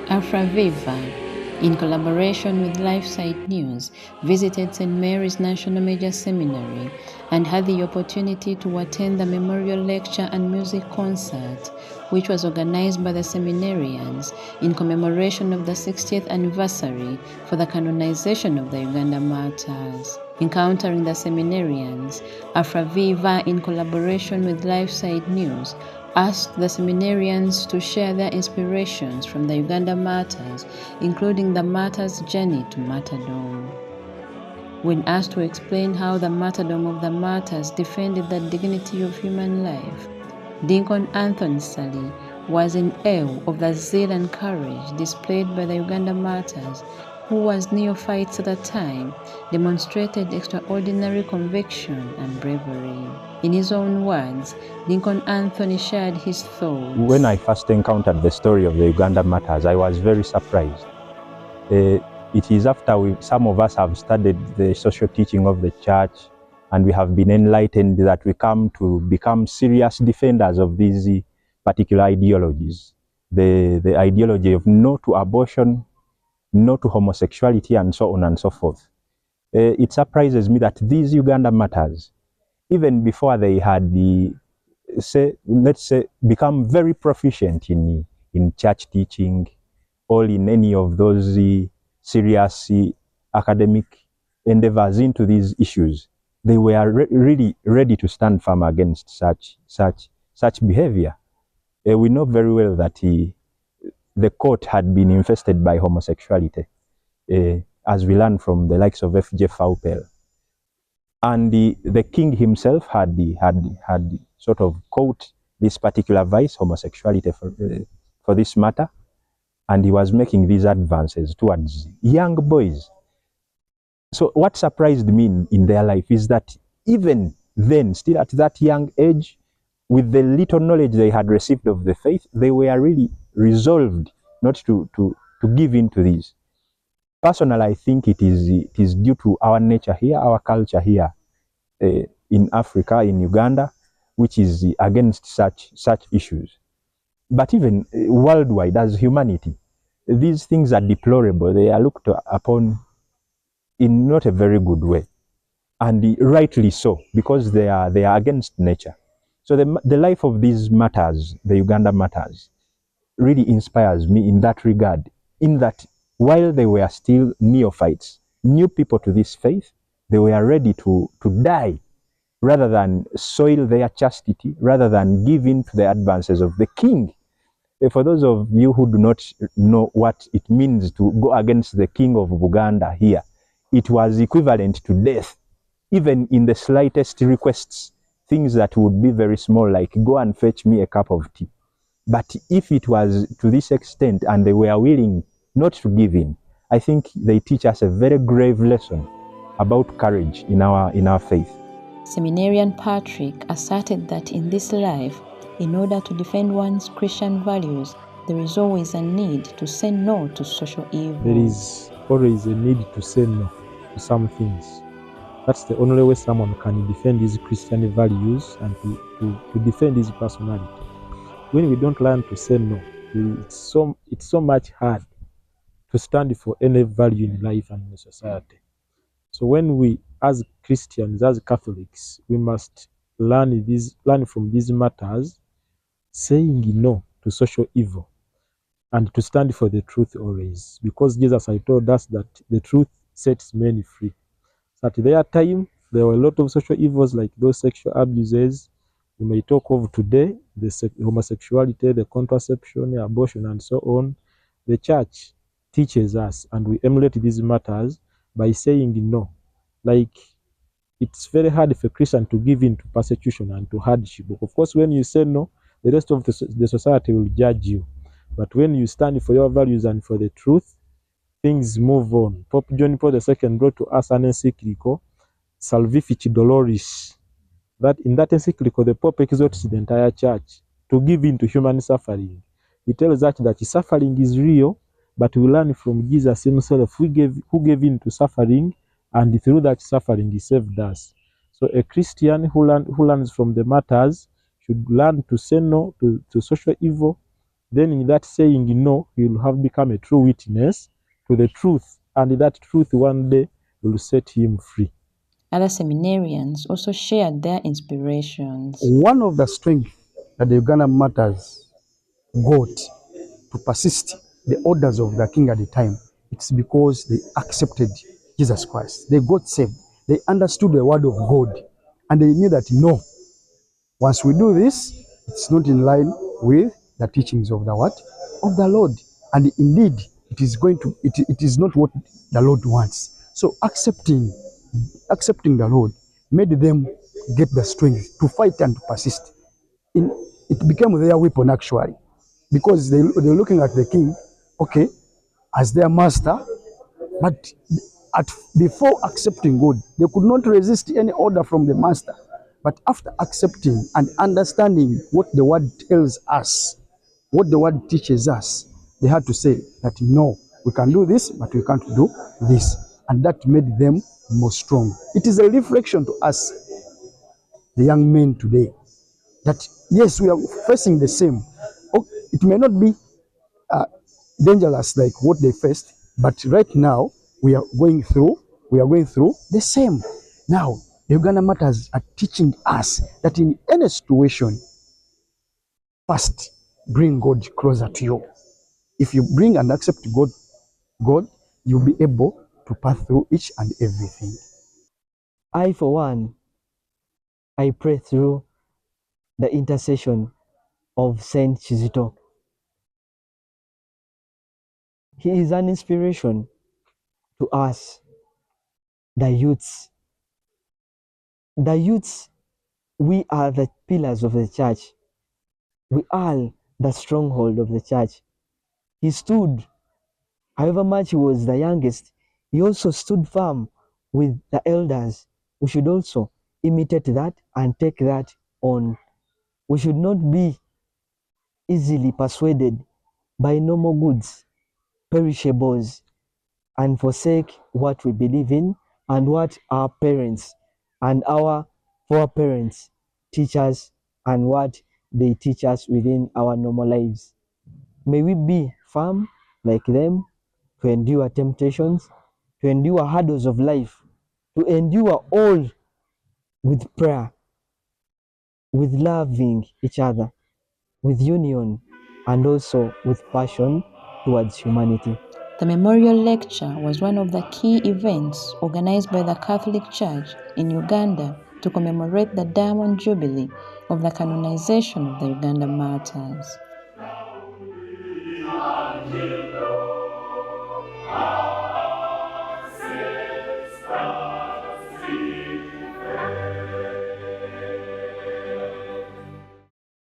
Afraviva, in collaboration with LifeSite News, visited St. Mary's National Major Seminary and had the opportunity to attend the memorial lecture and music concert, which was organized by the seminarians in commemoration of the 60th anniversary for the canonization of the Uganda Martyrs. Encountering the seminarians, Afraviva, in collaboration with LifeSite News, asked the seminarians to share their inspirations from the Uganda Martyrs, including the martyrs' journey to martyrdom. When asked to explain how the martyrdom of the martyrs defended the dignity of human life, Deacon Anthony Sally was in awe of the zeal and courage displayed by the Uganda Martyrs, who, as neophytes at the time, demonstrated extraordinary conviction and bravery. In his own words, Deacon Anthony shared his thoughts. When I first encountered the story of the Uganda Martyrs, I was very surprised. It is after some of us have studied the social teaching of the church and we have been enlightened that we come to become serious defenders of these particular ideologies. The ideology of no to abortion, no to homosexuality, and so on and so forth. It surprises me that these Uganda Martyrs, even before they had let's say, become very proficient in church teaching or in any of those serious academic endeavors into these issues, they were really ready to stand firm against such behavior. We know very well that the court had been infested by homosexuality, as we learn from the likes of F.J. Faupel. And the king himself had sort of caught this particular vice, homosexuality, for this matter, and he was making these advances towards young boys. So what surprised me in their life is that even then, still at that young age, with the little knowledge they had received of the faith, they were really resolved not to give in to this. Personally, I think it is due to our nature here, our culture here in Africa, in Uganda, which is against such issues. But even worldwide, as humanity, these things are deplorable. They are looked upon in not a very good way, and rightly so, because they are against nature. So the life of these martyrs, the Uganda Martyrs, really inspires me in that regard, in that while they were still neophytes, new people to this faith, they were ready to die rather than soil their chastity, rather than give in to the advances of the king. For those of you who do not know what it means to go against the king of Uganda here, it was equivalent to death, even in the slightest requests, things that would be very small, like go and fetch me a cup of tea. But if it was to this extent and they were willing not to give in, I think they teach us a very grave lesson about courage in our faith. Seminarian Patrick asserted that in this life, in order to defend one's Christian values, there is always a need to say no to social evil. There is always a need to say no to some things. That's the only way someone can defend his Christian values and to defend his personality. When we don't learn to say no, it's so much hard to stand for any value in life and in society. So when we, as Christians, as Catholics, we must learn from these matters, saying no to social evil and to stand for the truth always. Because Jesus has told us that the truth sets many free. So at their time, there were a lot of social evils like those sexual abuses we may talk of today, the homosexuality, the contraception, the abortion, and so on. The church teaches us, and we emulate these matters by saying no. Like, it's very hard for a Christian to give in to persecution and to hardship. Of course, when you say no, the rest of the society will judge you. But when you stand for your values and for the truth, things move on. Pope John Paul II wrote to us an encyclical, Salvifici Doloris. That in that encyclical, the Pope exhorts the entire church to give in to human suffering. He tells us that suffering is real, but we learn from Jesus himself who gave in to suffering, and through that suffering he saved us. So a Christian who learns from the martyrs should learn to say no to social evil then in that saying no, you'll have become a true witness to the truth, and that truth one day will set him free. Other seminarians also shared their inspirations. One of the strengths that the Uganda Martyrs got to persist the orders of the king at the time, it's because they accepted Jesus Christ. They got saved. They understood the word of God, and they knew that no, once we do this, it's not in line with the teachings of the what? Of the Lord. And indeed, it is not what the Lord wants. So accepting the Lord made them get the strength to fight and to persist. It became their weapon actually, because they're looking at the king, okay, as their master, but before accepting God, they could not resist any order from the master. But after accepting and understanding what the word tells us, what the word teaches us, they had to say that no, we can do this, but we can't do this. And that made them more strong. It is a reflection to us, the young men today, that yes, we are facing the same. It may not be dangerous like what they faced, but right now we are going through the same. Now, the Uganda Martyrs are teaching us that in any situation, first bring God closer to you. If you bring and accept God, you'll be able to pass through each and everything. I, for one, I pray through the intercession of Saint Kizito. He is an inspiration to us, the youths. The youths, we are the pillars of the church. We are the stronghold of the church. He stood, however much he was the youngest, he also stood firm with the elders. We should also imitate that and take that on. We should not be easily persuaded by normal goods, perishables, and forsake what we believe in and what our parents and our foreparents teach us and what they teach us within our normal lives. May we be firm like them, to endure temptations, to endure hurdles of life, to endure all with prayer, with loving each other, with union, and also with passion towards humanity. The memorial lecture was one of the key events organized by the Catholic Church in Uganda to commemorate the Diamond Jubilee of the canonization of the Uganda Martyrs.